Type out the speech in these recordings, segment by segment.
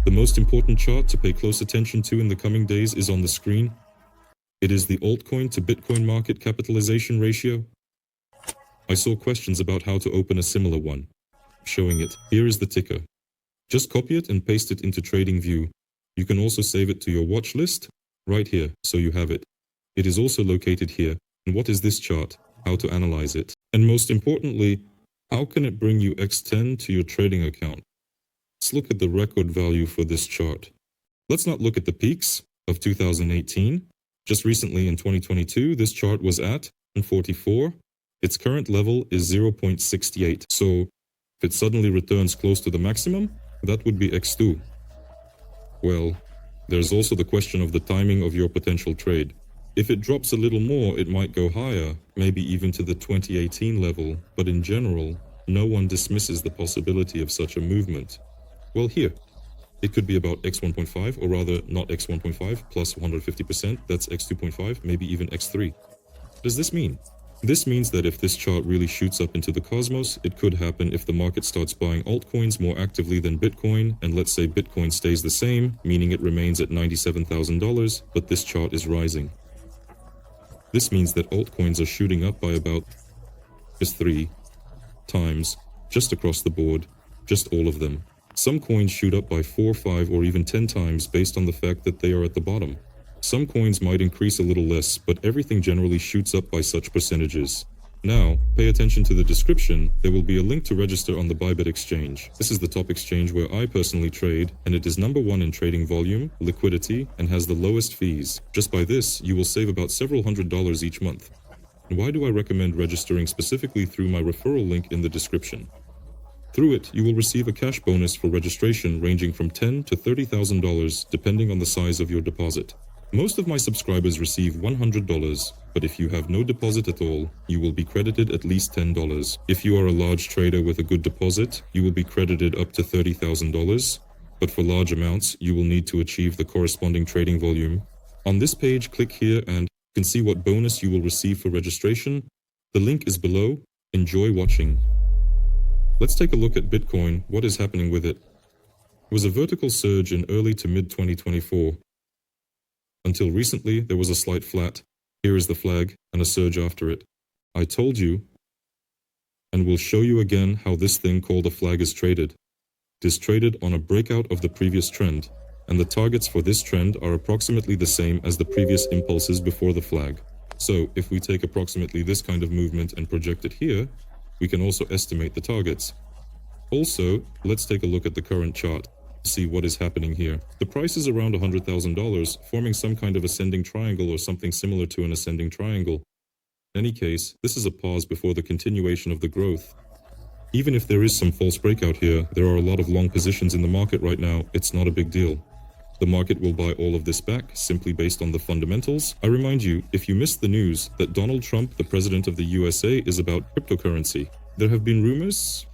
The most important chart to pay close attention to in the coming days is on the screen. It is the altcoin to Bitcoin market capitalization ratio. I saw questions about how to open a similar one. Showing it. Here is the ticker. Just copy it and paste it into TradingView. You can also save it to your watch list, right here, so you have it. It is also located here. And what is this chart? How to analyze it? And most importantly, how can it bring you X10 to your trading account? Let's look at the record value for this chart. Let's not look at the peaks of 2018. Just recently in 2022, this chart was at 44. Its current level is 0.68. So if it suddenly returns close to the maximum, that would be X2. Well, there's also the question of the timing of your potential trade. If it drops a little more, it might go higher, maybe even to the 2018 level, but in general, no one dismisses the possibility of such a movement. Well, here, it could be about X1.5, or rather not X1.5, plus 150%, that's X2.5, maybe even X3. What does this mean? This means that if this chart really shoots up into the cosmos, it could happen if the market starts buying altcoins more actively than Bitcoin, and let's say Bitcoin stays the same, meaning it remains at $97,000, but this chart is rising. This means that altcoins are shooting up by about just 3 times, just across the board, just all of them. Some coins shoot up by 4, 5, or even 10 times based on the fact that they are at the bottom. Some coins might increase a little less, but everything generally shoots up by such percentages. Now, pay attention to the description. There will be a link to register on the Bybit exchange. This is the top exchange where I personally trade, and it is #1 in trading volume, liquidity, and has the lowest fees. Just by this, you will save about several $100s each month. And why do I recommend registering specifically through my referral link in the description? Through it, you will receive a cash bonus for registration ranging from $10,000 to $30,000 depending on the size of your deposit. Most of my subscribers receive $100, but if you have no deposit at all, you will be credited at least $10. If you are a large trader with a good deposit, you will be credited up to $30,000, but for large amounts, you will need to achieve the corresponding trading volume. On this page, click here and you can see what bonus you will receive for registration. The link is below. Enjoy watching. Let's take a look at Bitcoin. What is happening with it? It was a vertical surge in early to mid-2024. Until recently, there was a slight flat. Here is the flag, and a surge after it. I told you, and will show you again how this thing called a flag is traded. It is traded on a breakout of the previous trend, and the targets for this trend are approximately the same as the previous impulses before the flag. So, if we take approximately this kind of movement and project it here, we can also estimate the targets. Also, let's take a look at the current chart to see what is happening here. The price is around $100,000, forming some kind of ascending triangle or something similar to an ascending triangle. In any case, this is a pause before the continuation of the growth. Even if there is some false breakout here, there are a lot of long positions in the market right now. It's not a big deal. The market will buy all of this back, simply based on the fundamentals. I remind you, if you missed the news, that Donald Trump, the president of the USA, is about cryptocurrency. There have been rumors,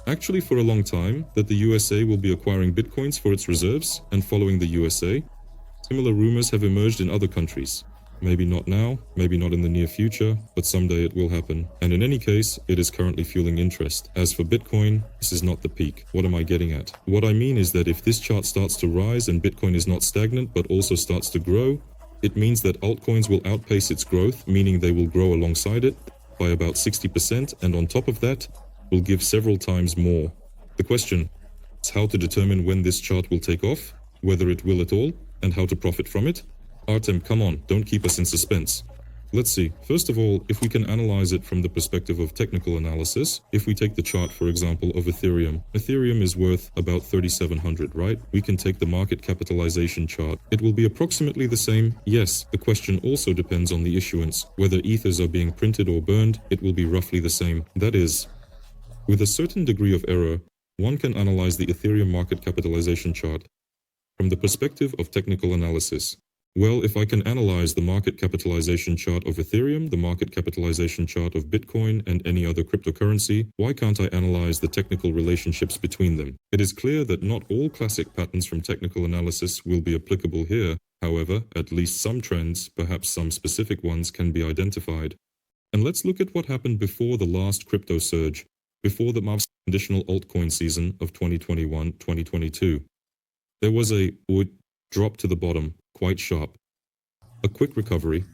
actually for a long time, that the USA will be acquiring bitcoins for its reserves and following the USA. Similar rumors have emerged in other countries. Maybe not now, maybe not in the near future, but someday it will happen. And in any case, it is currently fueling interest. As for Bitcoin, this is not the peak. What am I getting at? What I mean is that if this chart starts to rise and Bitcoin is not stagnant but also starts to grow, it means that altcoins will outpace its growth, meaning they will grow alongside it by about 60%, and on top of that, will give several times more. The question is how to determine when this chart will take off, whether it will at all, and how to profit from it. Artem, come on, don't keep us in suspense. Let's see. First of all, if we can analyze it from the perspective of technical analysis, if we take the chart, for example, of Ethereum. Ethereum is worth about 3,700, right? We can take the market capitalization chart. It will be approximately the same. Yes, the question also depends on the issuance. Whether ethers are being printed or burned, it will be roughly the same. That is, with a certain degree of error, one can analyze the Ethereum market capitalization chart from the perspective of technical analysis. Well, if I can analyze the market capitalization chart of Ethereum, the market capitalization chart of Bitcoin, and any other cryptocurrency, why can't I analyze the technical relationships between them? It is clear that not all classic patterns from technical analysis will be applicable here. However, at least some trends, perhaps some specific ones, can be identified. And let's look at what happened before the last crypto surge, before the conditional altcoin season of 2021-2022. There was a drop to the bottom, quite sharp. A quick recovery.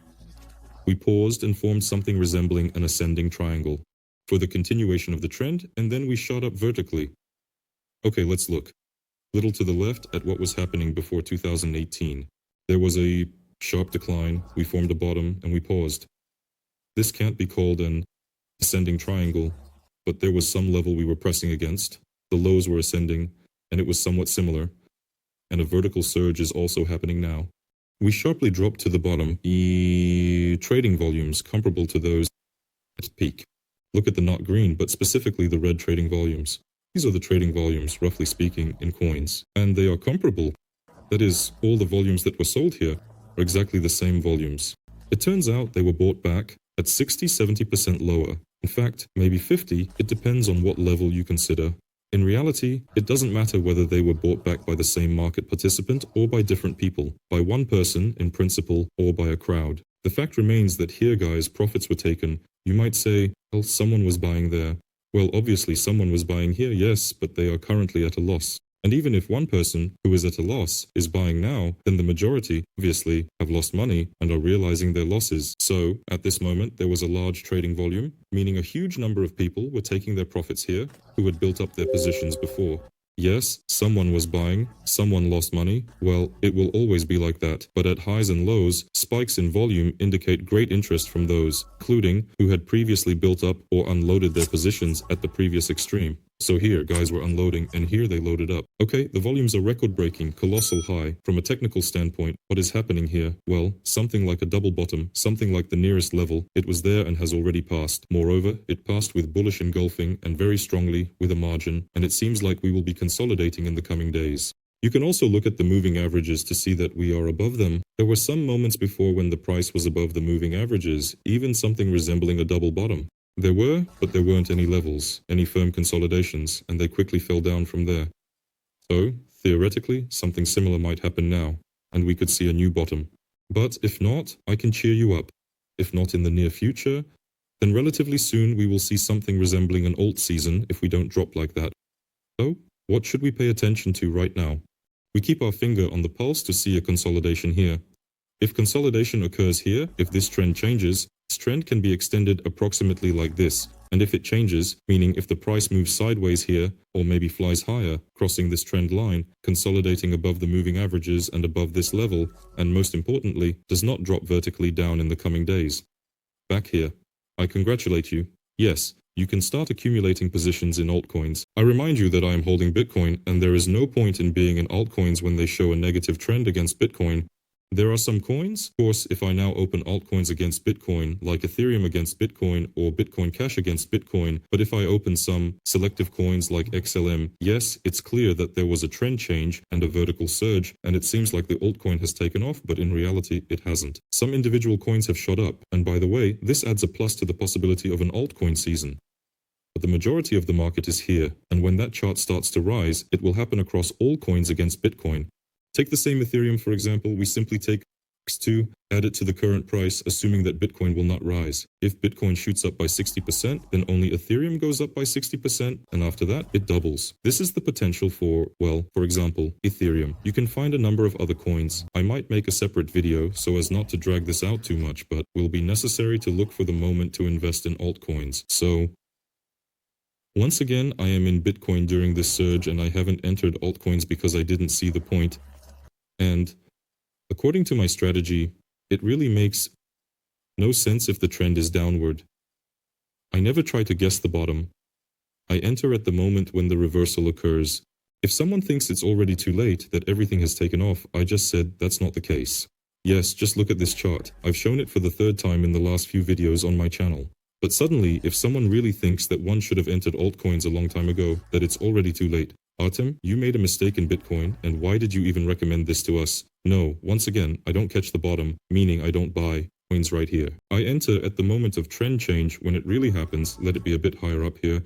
We paused and formed something resembling an ascending triangle for the continuation of the trend, and then we shot up vertically. Okay, let's look. Little to the left at what was happening before 2018. There was a sharp decline, we formed a bottom, and we paused. This can't be called an ascending triangle, but there was some level we were pressing against. The lows were ascending, and it was somewhat similar. And a vertical surge is also happening now. We sharply dropped to the bottom. Trading volumes comparable to those at peak. Look at the not green, but specifically the red trading volumes. These are the trading volumes, roughly speaking, in coins. And they are comparable. That is, all the volumes that were sold here are exactly the same volumes. It turns out they were bought back at 60–70% lower. In fact, maybe 50, it depends on what level you consider. In reality, it doesn't matter whether they were bought back by the same market participant or by different people, by one person in principle or by a crowd. The fact remains that here, guys, profits were taken. You might say, well, someone was buying there. Well, obviously someone was buying here, yes, but they are currently at a loss. And even if one person who is at a loss is buying now, then the majority, obviously, have lost money and are realizing their losses. So, at this moment, there was a large trading volume, meaning a huge number of people were taking their profits here who had built up their positions before. Yes, someone was buying, someone lost money. Well, it will always be like that. But at highs and lows, spikes in volume indicate great interest from those, including who had previously built up or unloaded their positions at the previous extreme. So here, guys were unloading, and here they loaded up. Okay, the volumes are record-breaking, colossal high. From a technical standpoint, what is happening here? Well, something like a double bottom, something like the nearest level. It was there and has already passed. Moreover, it passed with bullish engulfing and very strongly with a margin, and it seems like we will be consolidating in the coming days. You can also look at the moving averages to see that we are above them. There were some moments before when the price was above the moving averages, even something resembling a double bottom. There were, but there weren't any levels, any firm consolidations, and they quickly fell down from there. So, theoretically, something similar might happen now, and we could see a new bottom. But if not, I can cheer you up. If not in the near future, then relatively soon we will see something resembling an alt-season if we don't drop like that. So, what should we pay attention to right now? We keep our finger on the pulse to see a consolidation here. If consolidation occurs here, if this trend changes, this trend can be extended approximately like this, and if it changes, meaning if the price moves sideways here, or maybe flies higher, crossing this trend line, consolidating above the moving averages and above this level, and most importantly, does not drop vertically down in the coming days. Back here. I congratulate you. Yes, you can start accumulating positions in altcoins. I remind you that I am holding Bitcoin, and there is no point in being in altcoins when they show a negative trend against Bitcoin. There are some coins. Of course, if I now open altcoins against Bitcoin, like Ethereum against Bitcoin or Bitcoin Cash against Bitcoin, but if I open some selective coins like XLM, yes, it's clear that there was a trend change and a vertical surge, and it seems like the altcoin has taken off, but in reality, it hasn't. Some individual coins have shot up, and by the way, this adds a plus to the possibility of an altcoin season. But the majority of the market is here, and when that chart starts to rise, it will happen across all coins against Bitcoin. Take the same Ethereum, for example. We simply take X2, add it to the current price, assuming that Bitcoin will not rise. If Bitcoin shoots up by 60%, then only Ethereum goes up by 60%, and after that, it doubles. This is the potential for, well, for example, Ethereum. You can find a number of other coins. I might make a separate video so as not to drag this out too much, but will be necessary to look for the moment to invest in altcoins. So, once again, I am in Bitcoin during this surge, and I haven't entered altcoins because I didn't see the point. And according to my strategy, it really makes no sense if the trend is downward. I never try to guess the bottom. I enter at the moment when the reversal occurs. If someone thinks it's already too late, that everything has taken off, I just said that's not the case. Yes, just look at this chart. I've shown it for the third time in the last few videos on my channel. But suddenly, if someone really thinks that one should have entered altcoins a long time ago, that it's already too late. Artem, you made a mistake in Bitcoin, and why did you even recommend this to us? No, once again, I don't catch the bottom, meaning I don't buy coins right here. I enter at the moment of trend change when it really happens, let it be a bit higher up here,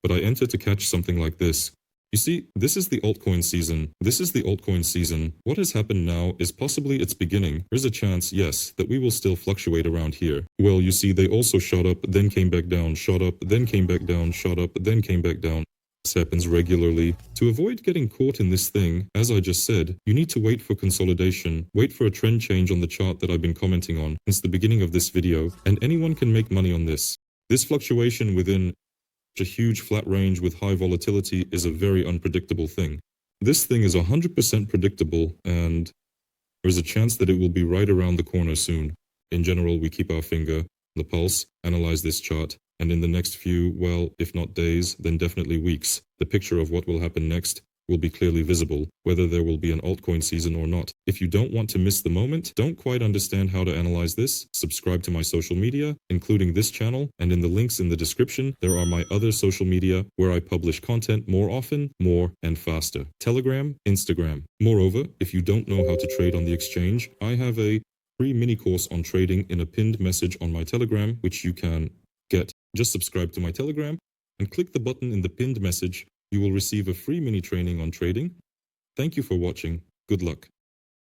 but I enter to catch something like this. You see, this is the altcoin season. This is the altcoin season. What has happened now is possibly its beginning. There's a chance, yes, that we will still fluctuate around here. Well, you see, they also shot up, then came back down, shot up, then came back down, shot up, then came back down. happens regularly. To avoid getting caught in this thing, as I just said, you need to wait for consolidation, wait for a trend change on the chart that I've been commenting on since the beginning of this video, and anyone can make money on this. This fluctuation within a huge flat range with high volatility is a very unpredictable thing. This thing is 100% predictable, and there is a chance that it will be right around the corner soon. In general, we keep our finger on the pulse, analyze this chart, and in the next few, well, if not days, then definitely weeks, the picture of what will happen next will be clearly visible, whether there will be an altcoin season or not. If you don't want to miss the moment, don't quite understand how to analyze this, subscribe to my social media, including this channel, and in the links in the description, there are my other social media where I publish content more often, more, and faster. Telegram, Instagram. Moreover, if you don't know how to trade on the exchange, I have a free mini course on trading in a pinned message on my Telegram, which you can get. Just subscribe to my Telegram and click the button in the pinned message. You will receive a free mini training on trading. Thank you for watching. Good luck.